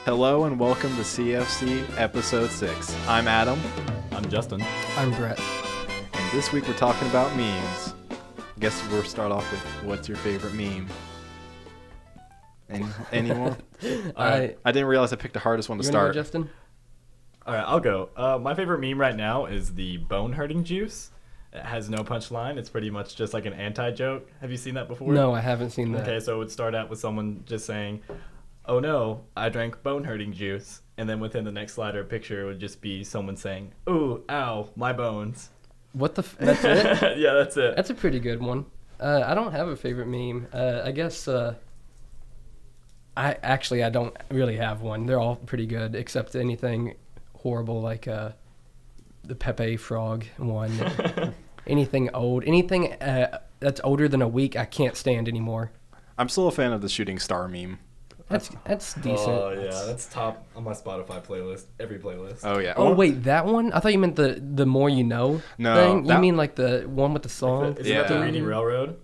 Hello and welcome to CFC Episode 6. I'm Adam. I'm Justin. I'm Brett. And this week we're talking about memes. I guess we'll start off with what's your favorite meme? Anyone? I didn't realize I picked the hardest one to start. Go, Justin? All right, I'll go. My favorite meme right now is the bone hurting juice. It has no punchline. It's pretty much just like an anti-joke. Have you seen that before? No, I haven't seen that. Okay, so it would start out with someone just saying, "Oh no, I drank bone hurting juice." And then within the next slide or picture, it would just be someone saying, "Ooh, ow, my bones." What the that's it? Yeah, that's it. That's a pretty good one. I don't have a favorite meme. I guess I don't really have one. They're all pretty good, except anything horrible like the Pepe Frog one. Anything old, anything that's older than a week, I can't stand anymore. I'm still a fan of the shooting star meme. That's decent. Oh, yeah, that's top on my Spotify playlist, every playlist. Oh, yeah. Oh, wait, that one? I thought you meant the more you know No, thing. You that- mean like the one with the song? Is that the Yeah. Reading Railroad?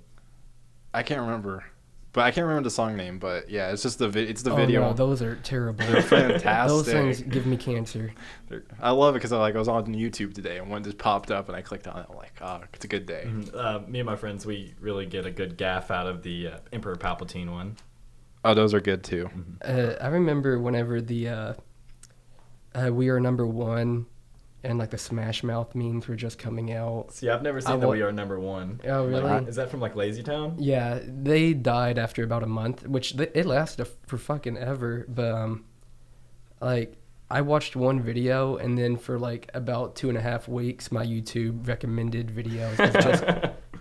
I can't remember. But I can't remember the song name, but yeah, it's just it's the Oh, video. no, those are terrible. They're fantastic. Those things give me cancer. I love it because I was on YouTube today and one just popped up and I clicked on it. I'm like, oh, it's a good day. Me and my friends, we really get a good gaff out of the Emperor Palpatine one. Oh, those are good too. I remember whenever the We Are Number One and like the Smash Mouth memes were just coming out. See, I've never seen the We Are Number One. Oh, really? Is that from like Lazy Town? Yeah, they died after about a month, which it lasted for fucking ever. But like I watched one video, and then for like about 2.5 weeks, my YouTube recommended videos of just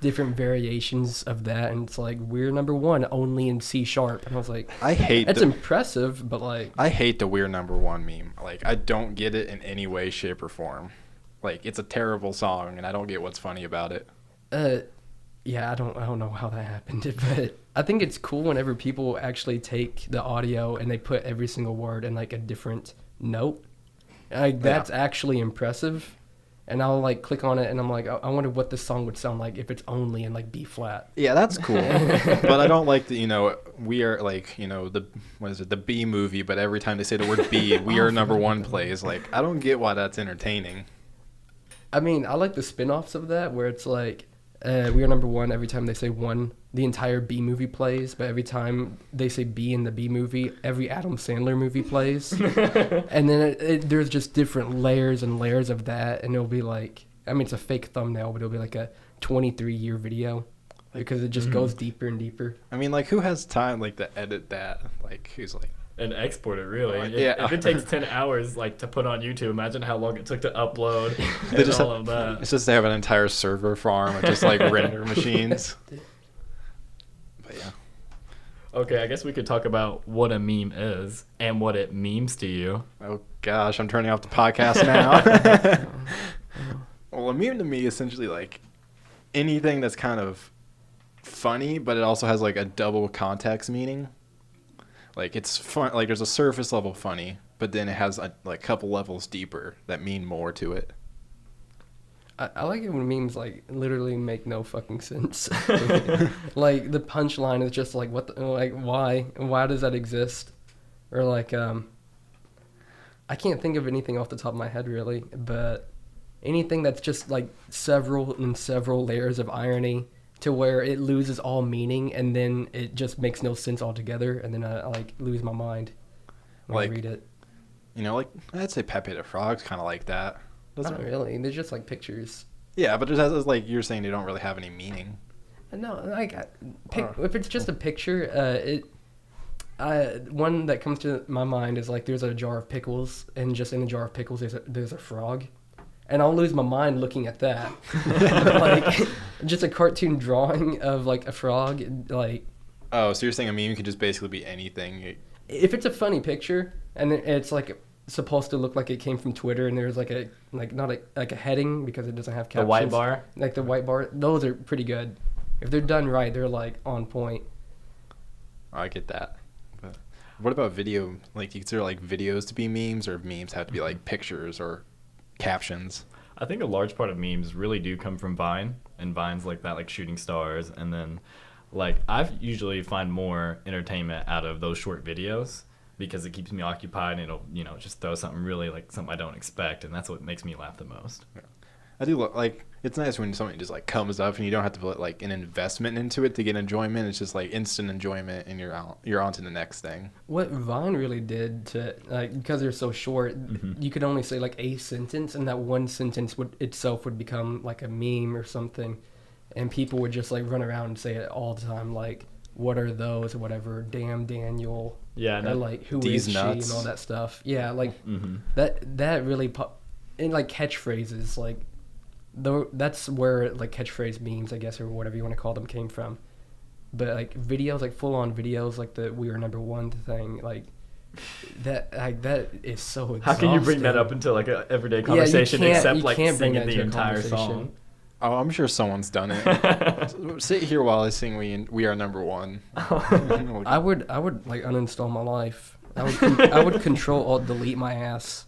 different variations of that, and it's like We're Number One only in C#, and I was like, I hate it's impressive, but like I hate the We're Number One meme. Like, I don't get it in any way, shape, or form. Like, it's a terrible song, and I don't get what's funny about it. Yeah, I don't know how that happened, but I think it's cool whenever people actually take the audio and they put every single word in like a different note. Like, that's actually impressive. And I'll like click on it and I'm like, I wonder what this song would sound like if it's only in like B flat. Yeah, that's cool. But I don't like the, we are like, the B movie, but every time they say the word B, We Are Number One plays. Like, I don't get why that's entertaining. I mean, I like the spin-offs of that where it's like, We Are Number One, every time they say one, the entire B movie plays, but every time they say B in the B movie, every Adam Sandler movie plays. And then there's just different layers and layers of that, and it'll be like, I mean, it's a fake thumbnail, but it'll be like a 23-year video because it just goes deeper and deeper. I mean, like, who has time, like, to edit that? Like, who's like... And export it, really. Yeah. If it takes 10 hours like to put on YouTube, imagine how long it took to upload They just all of that. It's just they have an entire server farm of just, like, render machines. But, yeah. Okay, I guess we could talk about what a meme is and what it memes to you. Oh, gosh, I'm turning off the podcast now. Well, a meme to me is essentially, like, anything that's kind of funny, but it also has, like, a double context meaning. Like, it's fun. Like, there's a surface level funny, but then it has a couple levels deeper that mean more to it. I like it when memes like literally make no fucking sense. Like the punchline is just like why does that exist? Or like I can't think of anything off the top of my head really, but anything that's just like several layers of irony to where it loses all meaning and then it just makes no sense altogether, and then I like lose my mind when I read it. Like I'd say Pepe the Frog's kind of like that. Not really. They're just like pictures. Yeah, but there's like you're saying, they don't really have any meaning. No, like if it's just a picture, one that comes to my mind is like there's a jar of pickles, and just in a jar of pickles there's a frog, and I'll lose my mind looking at that. Like just a cartoon drawing of like a frog, like. Oh, so you're saying a meme could just basically be anything? If it's a funny picture and it's like supposed to look like it came from Twitter, and there's like not a heading because it doesn't have captions. The white bar? Like the white bar. Those are pretty good. If they're done right, they're like on point. I get that. But what about video? Like, do you consider like videos to be memes, or memes have to be like pictures or captions? I think a large part of memes really do come from Vine, and Vines like that, like Shooting Stars, and then like I usually find more entertainment out of those short videos. because it keeps me occupied and it'll, just throw something really like something I don't expect, and that's what makes me laugh the most. I do like, it's nice when something just like comes up and you don't have to put like an investment into it to get enjoyment. It's just like instant enjoyment and you're on to the next thing. What Vine really did to, like, because they're so short, you could only say like a sentence, and that one sentence would become like a meme or something, and people would just like run around and say it all the time, like, what are those or whatever, damn Daniel, Yeah, or like who these is nuts. she and all that stuff. Yeah, like that really and like catchphrases, like that's where like catchphrase memes, I guess, or whatever you want to call them, came from. But like videos, like full on videos, like the "we are number one" thing, like that is so exhausting. How can you bring that up into like an everyday conversation except like singing the entire song? Oh, I'm sure someone's done it. Sit here while I sing "We Are Number One." I would like uninstall my life. I would control alt delete my ass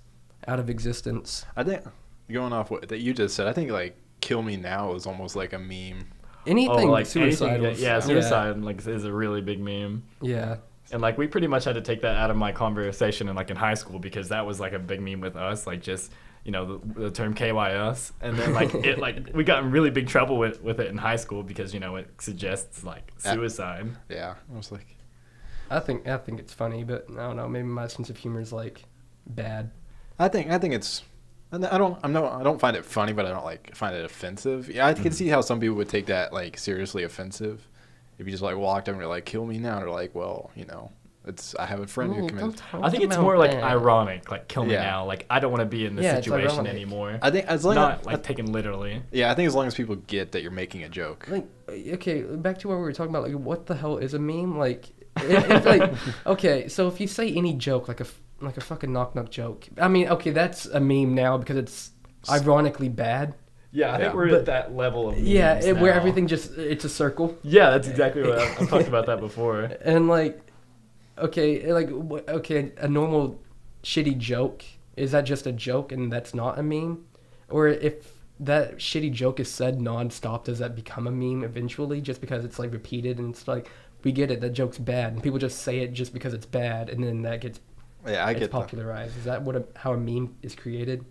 out of existence. I think, going off what that you just said, I think like "Kill Me Now" is almost like a meme. Anything like suicide. suicide like is a really big meme. Yeah. And like we pretty much had to take that out of my conversation in high school, because that was like a big meme with us, like just the term KYS, and then like it like we got in really big trouble with it in high school because it suggests like suicide. Yeah, I was like, I think it's funny, but I don't know, maybe my sense of humor is like bad. I think it's. I don't find it funny, but I don't like find it offensive. Yeah, I can see how some people would take that like seriously offensive. If you just like walked up and you're like, "Kill me now," they're like, "Well, I have a friend who committed." I think it's more like ironic, like "kill me now." Like I don't want to be in this situation anymore. I think as long not like taken literally. Yeah, I think as long as people get that you're making a joke. Like, okay, back to what we were talking about. Like, what the hell is a meme? Like, if like, okay, so if you say any joke, like a fucking knock joke. I mean, okay, that's a meme now because it's ironically bad. Yeah, I think we're at that level of memes where now. everything it's a circle. Yeah, that's exactly what I've talked about that before. And like, okay, a normal shitty joke, is that just a joke and that's not a meme? Or if that shitty joke is said nonstop, does that become a meme eventually just because it's like repeated and it's like, we get it, that joke's bad, and people just say it just because it's bad, and then that gets popularized. Is that how a meme is created?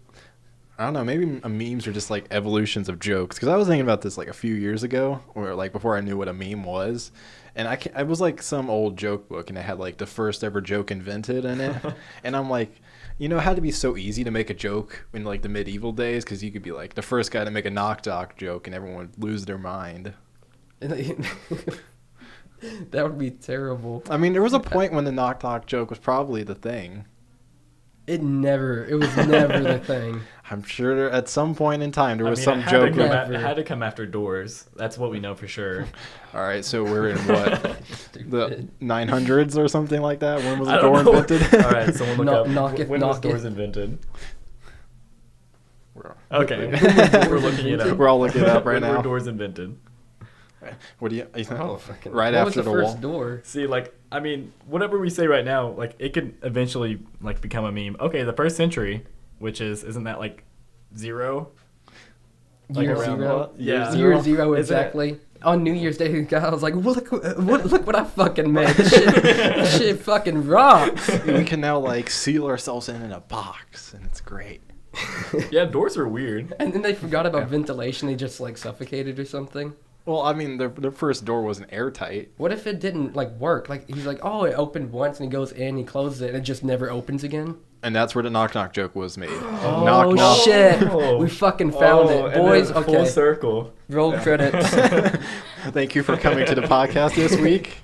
I don't know. Maybe memes are just like evolutions of jokes. Because I was thinking about this like a few years ago, or like before I knew what a meme was, and I was like some old joke book, and it had like the first ever joke invented in it, and I'm like, it had to be so easy to make a joke in like the medieval days, because you could be like the first guy to make a knock joke, and everyone would lose their mind. That would be terrible. I mean, there was a point when the knock joke was probably the thing. It was never the thing. I'm sure at some point in time there was some it joke. It had to come after Doors. That's what we know for sure. All right, so we're in what? The 900s or something like that? When was the door invented? All right, someone look up. When was Doors invented? Okay, we're looking it up. We're all looking it up right now. When were doors invented? What do you right after the first door. See, like, I mean, whatever we say right now, like, it could eventually like become a meme. Okay, the first century, which isn't that like zero? Like year zero. Yeah, year zero exactly. On New Year's Day, I was like, look what I fucking made. Shit fucking rocks. We can now like seal ourselves in a box, and it's great. Yeah, doors are weird. And then they forgot about ventilation. They just like suffocated or something. Well, I mean, their first door wasn't airtight. What if it didn't like work? Like he's like, oh, it opened once, and he goes in, he closes it, and it just never opens again. And that's where the knock joke was made. Oh knock. Shit! We fucking found it, boys. Okay, full circle. Roll credits. Thank you for coming to the podcast this week.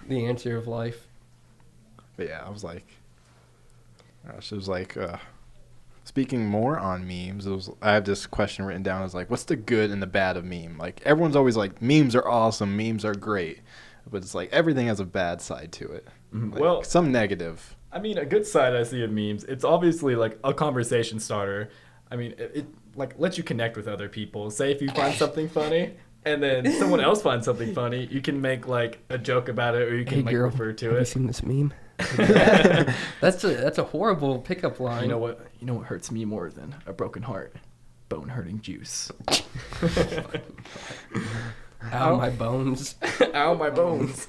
The answer of life. But yeah, I was like, gosh, it was like. Speaking more on memes, I have this question written down. It's like, what's the good and the bad of meme? Like, everyone's always like, memes are awesome, memes are great. But it's like, everything has a bad side to it. Like, well, some negative. I mean, a good side I see of memes, it's obviously like a conversation starter. I mean, it like lets you connect with other people. Say if you find something funny, and then someone else finds something funny, you can make like a joke about it, or you can refer to it. Have you seen this meme? That's a horrible pickup line. You know what hurts me more than a broken heart? Bone hurting juice. Ow, my bones. Ow, my bones.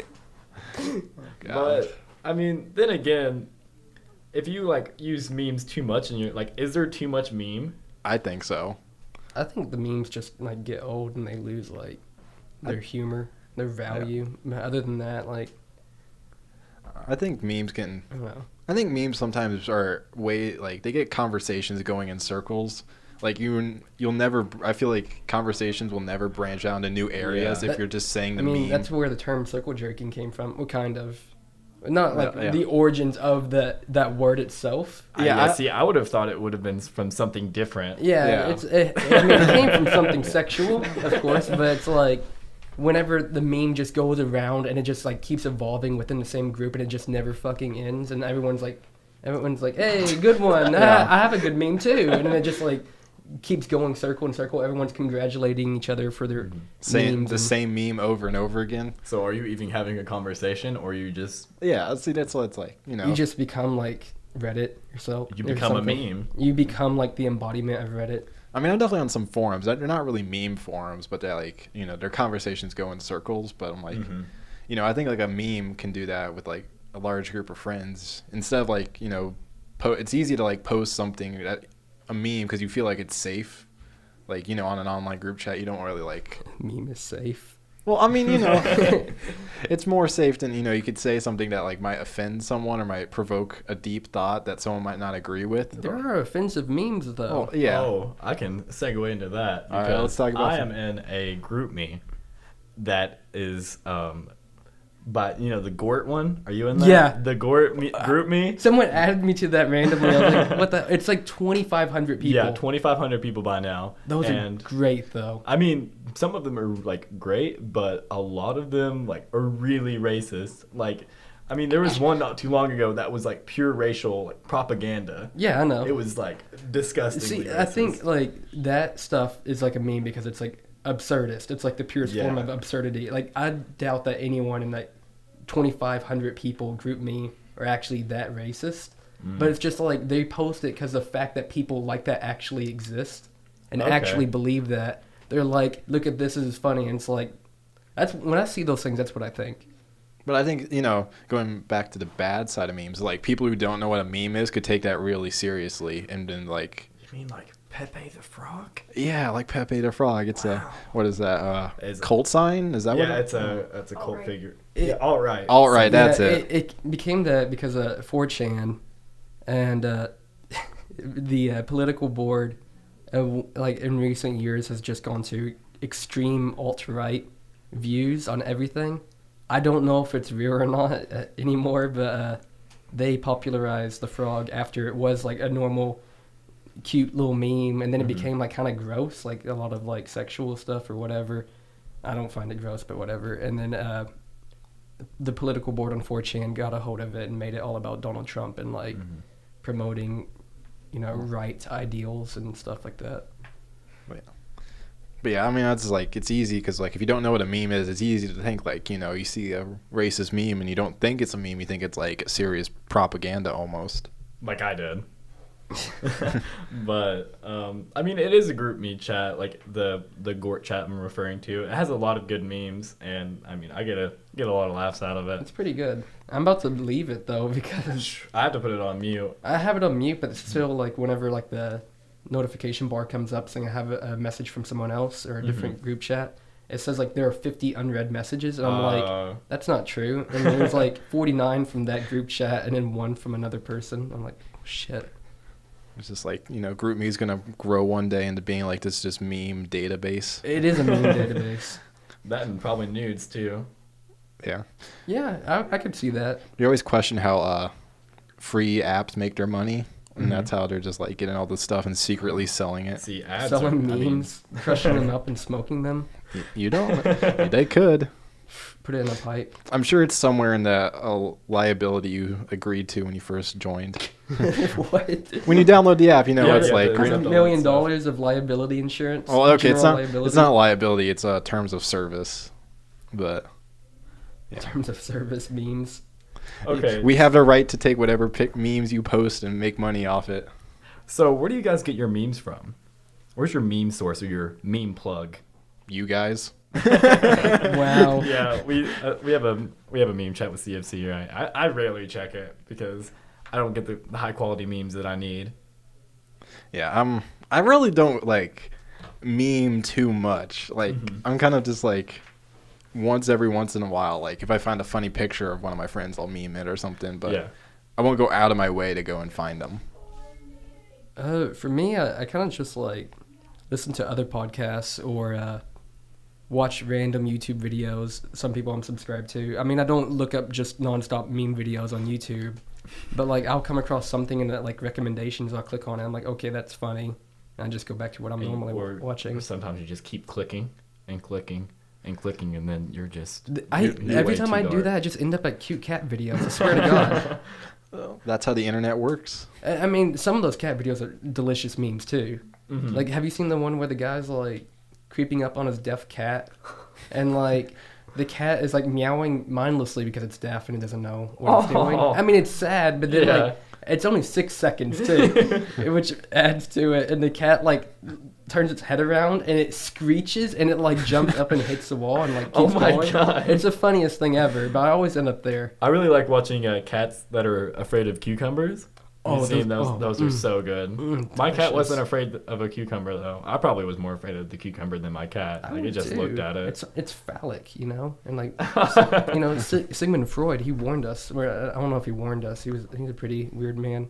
Oh, but I mean, then again, if you like use memes too much and you're like, is there too much meme? I think so. I think the memes just like get old and they lose like their humor, their value. Other than that, like I think memes can. I don't know. I think memes sometimes are like they get conversations going in circles. Like you'll never. I feel like conversations will never branch out into new areas if you're just saying the meme. That's where the term circle jerking came from. What kind of? Not like Yeah. the origins of that word itself. See, I would have thought it would have been from something different. Yeah. It came from something sexual, of course, but it's like whenever the meme just goes around and it just like keeps evolving within the same group and it just never fucking ends and everyone's like, hey, good one. I have a good meme too, and then it just like keeps going circle and circle. Everyone's congratulating each other for their saying memes the same meme over and over again. So are you even having a conversation, or you just Yeah, see, that's what it's like. You know, You just become like Reddit yourself. you or become a something. meme? You become like the embodiment of Reddit. I mean, I'm definitely on some forums. They're not really meme forums, but they're like, you know, their conversations go in circles. But I'm like, you know, I think like a meme can do that with like a large group of friends instead of like, you know, it's easy to like post something that a meme because you feel like it's safe. Like, you know, on an online group chat, you don't really like. Meme is safe. Well, I mean, you know, it's more safe than, you know, you could say something that like might offend someone or might provoke a deep thought that someone might not agree with. There are offensive memes though. Well, yeah. Oh, I can segue into that All because right, let's talk about I am in a group me that is but you know the Gort one. Are you in that? Yeah. The Gort group me. Someone added me to that randomly. I was like, what the? It's like 2,500 people. Yeah, 2,500 people by now. Those and are great though. I mean, some of them are like great, but a lot of them like are really racist. Like, I mean, there was one not too long ago that was like pure racial like propaganda. Yeah, I know. It was like disgustingly See, racist. I think like that stuff is like a meme because it's like absurdist. It's like the purest form Yeah. of absurdity. Like I doubt that anyone in that 2,500 people group me are actually that racist. But it's just like they post it because the fact that people like that actually exist and Okay. actually believe that. They're like, look at this is funny, and it's like that's when I see those things. That's what I think. But I think, you know, going back to the bad side of memes, like people who don't know what a meme is could take that really seriously and then like. You mean like Pepe the Frog? Yeah, like Pepe the Frog. It's a what is that? Is it- Cult sign? Is that what? Yeah, it's a cult Alt-right. figure. It- Yeah, all right. All right, that's Yeah, it. It became that because of 4chan and the political board, like in recent years, has just gone to extreme alt-right views on everything. I don't know if it's real or not anymore, but they popularized the frog after it was like a normal, cute little meme, and then it became like kind of gross, like a lot of like sexual stuff or whatever. I don't find it gross, but whatever. And then the political board on 4chan got a hold of it and made it all about Donald Trump and like promoting, you know, right ideals and stuff like that. But yeah, I mean, that's like, it's easy because, like, if you don't know what a meme is, it's easy to think, like, you know, you see a racist meme and you don't think it's a meme, you think it's like serious propaganda almost. Like I did. But I mean, it is a group me chat, like the Gort chat I'm referring to. It has a lot of good memes, and I mean, I get a lot of laughs out of It's it. pretty good. I'm about to leave it though because I had to put it on mute. I have it on mute, but it's still like whenever like the notification bar comes up saying I have a message from someone else or a different group chat, it says like there are 50 unread messages, and I'm like, that's not true. And there's like 49 from that group chat and then 1 from another person. I'm like, oh, shit. It's just like, you know, GroupMe is going to grow one day into being like this just meme database. It is a meme database. That and probably nudes too. Yeah. Yeah, I could see that. You always question how free apps make their money, and that's how they're just like getting all this stuff and secretly selling it. See, ads Selling are, I mean, memes, crushing them up and smoking them. You don't. They could. Put it in a pipe. I'm sure it's somewhere in the liability you agreed to when you first joined. What? When you download the app, you know, Yeah, it's yeah, like... there's $100 a- million of liability insurance. Well, okay, it's general not liability, it's terms of service. But In terms of service memes. Okay. we have the right to take whatever memes you post and make money off it. So where do you guys get your memes from? Where's your meme source or your meme plug? You guys. Wow. Yeah, we have a meme chat with CFC, right? I rarely check it because I don't get the high quality memes that I need. Yeah, I really don't like meme too much. Like I'm kind of just like every once in a while, like if I find a funny picture of one of my friends, I'll meme it or something, but Yeah. I won't go out of my way to go and find them. For me, I kind of just like listen to other podcasts or watch random YouTube videos. Some people I'm subscribed to. I mean, I don't look up just nonstop meme videos on YouTube, but like I'll come across something in that like recommendations. I'll click on it. I'm like, okay, that's funny, and I just go back to what I'm normally watching. Or sometimes you just keep clicking and clicking and clicking, and then you're just. Every time I do that, I just end up at cute cat videos. I swear to God. Well, that's how the internet works. I mean, some of those cat videos are delicious memes too. Mm-hmm. Like, have you seen the one where the guy's like creeping up on his deaf cat, and like the cat is like meowing mindlessly because it's deaf and it doesn't know what it's doing? I mean, it's sad, but then like it's only 6 seconds too, which adds to it. And the cat like turns its head around and it screeches and it like jumps up and hits the wall and like keeps going. God. It's the funniest thing ever, but I always end up there. I really like watching cats that are afraid of cucumbers. Oh, Those are so good. My cat delicious. wasn't afraid of a cucumber though. I probably was more afraid of the cucumber than my cat. I Like it would just too. looked at it. It's phallic, you know, and like you know, Sigmund Freud, he warned us. I don't know if he warned us. He's a pretty weird man.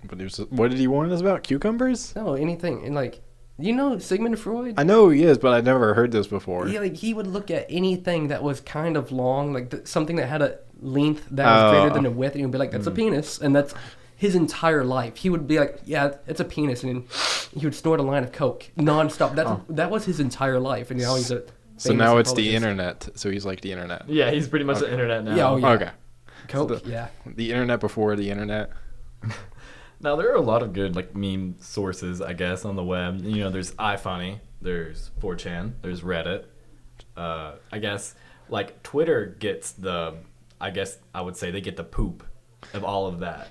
But what did he warn us about? Cucumbers? No, anything, and like, you know, Sigmund Freud. I know he is, but I've never heard this before. He would look at anything that was kind of long, like something that had a length that was greater than the width, and he'd be like, "That's a penis," and that's his entire life. He would be like, "Yeah, it's a penis," and he would snort a line of coke nonstop. That was his entire life, and now he's a. So now it's the apologist. internet. So he's like the internet. Yeah, he's pretty much the internet now. Yeah, oh, yeah. Okay. Coke, So yeah. The internet before the internet. Now there are a lot of good like meme sources, I guess, on the web. You know, there's iFunny, there's 4chan, there's Reddit. I guess like Twitter gets I guess I would say they get the poop of all of that.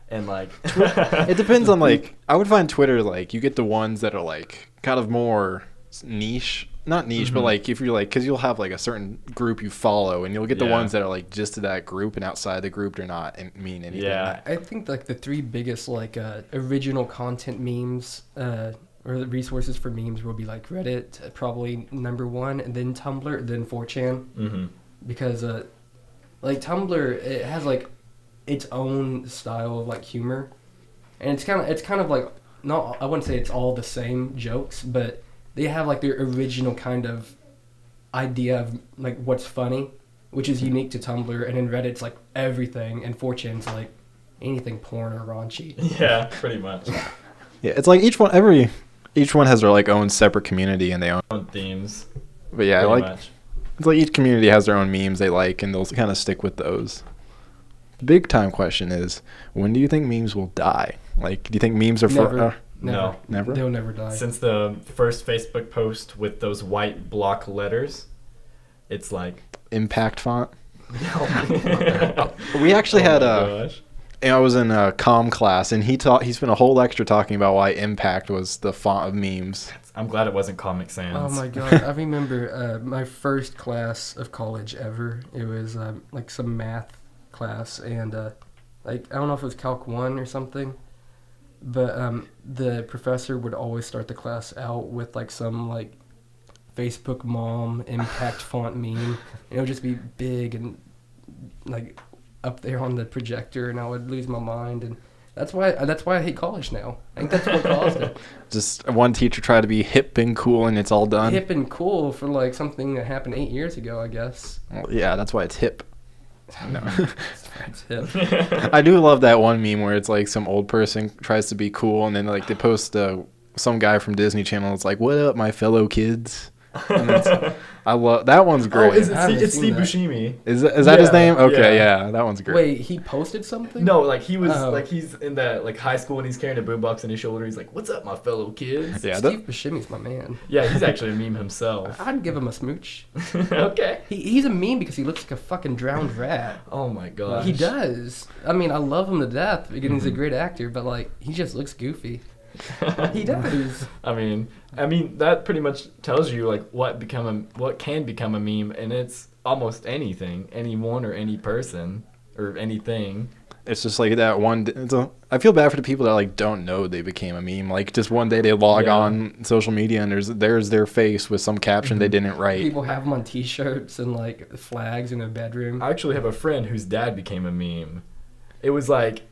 And like It depends on like I would find Twitter like you get the ones that are like kind of more niche, not niche, but like if you're like because you'll have like a certain group you follow and you'll get the ones that are like just to that group and outside the group they're not mean anything. Yeah. I think like the 3 biggest like original content memes or the resources for memes will be like Reddit, probably number 1, and then Tumblr, then 4chan, because like Tumblr, it has like its own style of like humor, and it's kind of like not, I wouldn't say it's all the same jokes, but they have like their original kind of idea of like what's funny, which is unique to Tumblr, and in Reddit's like everything, and 4chan's like anything porn or raunchy. Yeah, pretty much. Yeah, it's like each one has their like own separate community and they own Themes. But yeah, Pretty like much. it's like each community has their own memes they like and they'll kind of stick with those. The big time question is, when do you think memes will die? Like, do you think memes are Never. No. Never? They'll never die. Since the first Facebook post with those white block letters, it's like Impact font? oh We actually had gosh. I was in a comm class and he spent a whole lecture talking about why Impact was the font of memes. I'm glad it wasn't Comic Sans. Oh my god! I remember my first class of college ever. It was like some math class, and like I don't know if it was Calc 1 or something, but the professor would always start the class out with like some like Facebook mom Impact font meme. And it would just be big and like up there on the projector, and I would lose my mind. And that's why I hate college now. I think that's what caused it. Just one teacher tried to be hip and cool and it's all done. Hip and cool for like something that happened 8 years ago, I guess. Well, yeah, that's why it's hip. No. It's hip. I do love that one meme where it's like some old person tries to be cool and then like they post some guy from Disney Channel. It's like, "What up, my fellow kids?" And I love that one's great. Oh, I haven't it's seen Steve that. Buscemi. Is that his Yeah, name? Okay, yeah. yeah, that one's great. Wait, he posted something? No, like he was Oh. like he's in that like high school and he's carrying a boombox on his shoulder. He's like, "What's up, my fellow kids?" Yeah, Steve Buscemi's my man. Yeah, he's actually a meme himself. I'd give him a smooch. Okay. He's a meme because he looks like a fucking drowned rat. Oh my gosh. He does. I mean, I love him to death because he's a Mhm. great actor, but like he just looks goofy. He does. I mean, that pretty much tells you like what can become a meme, and it's almost anything, anyone or any person or anything. It's just like that one. I feel bad for the people that like don't know they became a meme. Like just one day they log on social media and there's their face with some caption they didn't write. People have them on T-shirts and like flags in their bedroom. I actually have a friend whose dad became a meme. It was like,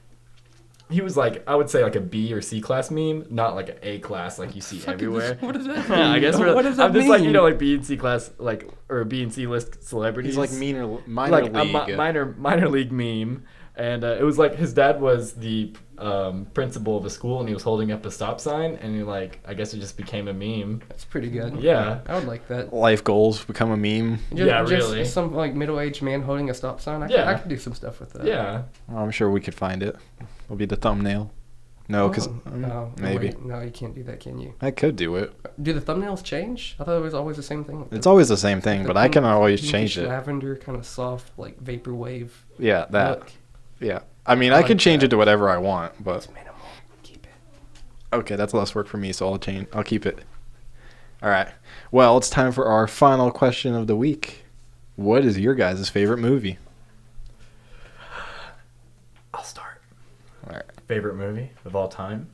he was like, I would say like a B or C class meme, not like an A class like you see everywhere. What does that mean? I guess What does that I'm just mean? like, you know, like B and C class, like, or B and C list celebrities. He's like minor league. A minor league meme. And it was like his dad was the principal of a school, and he was holding up a stop sign, and he like, I guess it just became a meme. That's pretty good. Yeah. I would like that. Life goals become a meme. Really. Just some like middle-aged man holding a stop sign. I could do some stuff with that. Yeah. I'm sure we could find it. It'll be the thumbnail. No, because maybe. Wait, no, you can't do that, can you? I could do it. Do the thumbnails change? I thought it was always the same thing. It's always the same thing, but I can always pinkish change it. Lavender, kind of soft, like vaporwave. Yeah, that. Look. Yeah. I mean, I can change it to whatever I want, but It's minimal. Keep it. okay, that's less work for me, so I'll keep it. All right. Well, it's time for our final question of the week. What is your guys' favorite movie? I'll start. All right. Favorite movie of all time?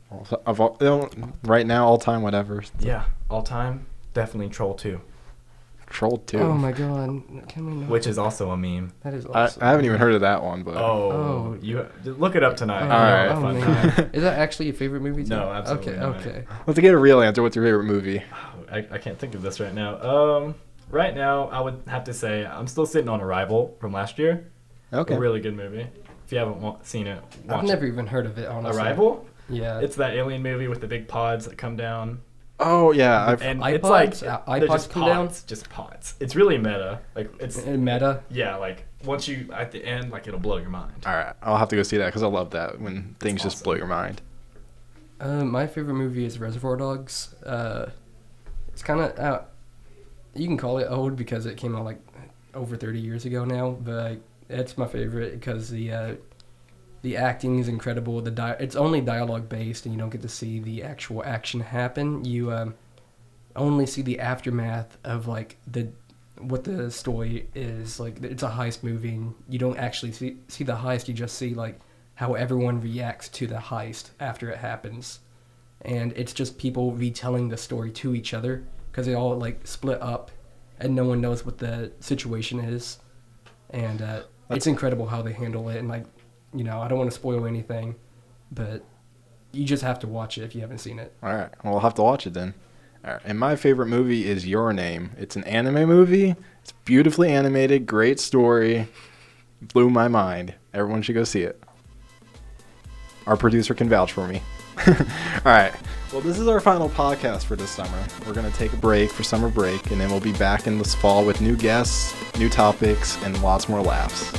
Right now, all time, whatever. Yeah, all time, definitely Troll 2, Troll 2. Oh my god. Can we not? which is also a meme. That is I awesome. haven't even heard of that one, but Oh, you look it up tonight. Oh, All right. oh, Fun time. man. Is that actually your favorite movie too? No, absolutely Okay, not. okay. let's get a real answer. What's your favorite movie? I can't think of this right now. Right now, I would have to say I'm still sitting on Arrival from last year. Okay. A really good movie. If you haven't seen it, watch I've never even heard of it, it. honestly. Arrival? Yeah. It's that alien movie with the big pods that come down. Oh yeah, And iPods? it's like iPods they're just come down? pods, just pods. It's really meta. Like it's Meta. yeah, like once you at the end, like it'll blow your mind. all right. I'll have to go see that because I love that when things It's just awesome. blow your mind. My favorite movie is Reservoir Dogs. It's kind of you can call it old because it came out like over 30 years ago now, but like, it's my favorite because the acting is incredible. It's only dialogue based, and you don't get to see the actual action happen. You only see the aftermath of like what the story is. Like it's a heist movie, and you don't actually see the heist. You just see like how everyone reacts to the heist after it happens, and it's just people retelling the story to each other because they all like split up, and no one knows what the situation is, and it's incredible how they handle it. And like, you know, I don't want to spoil anything, but you just have to watch it if you haven't seen it. All right. Well, I'll have to watch it then. All right. And my favorite movie is Your Name. It's an anime movie. It's beautifully animated, great story. Blew my mind. Everyone should go see it. Our producer can vouch for me. All right. Well, this is our final podcast for this summer. We're going to take a break for summer break, and then we'll be back in this fall with new guests, new topics, and lots more laughs.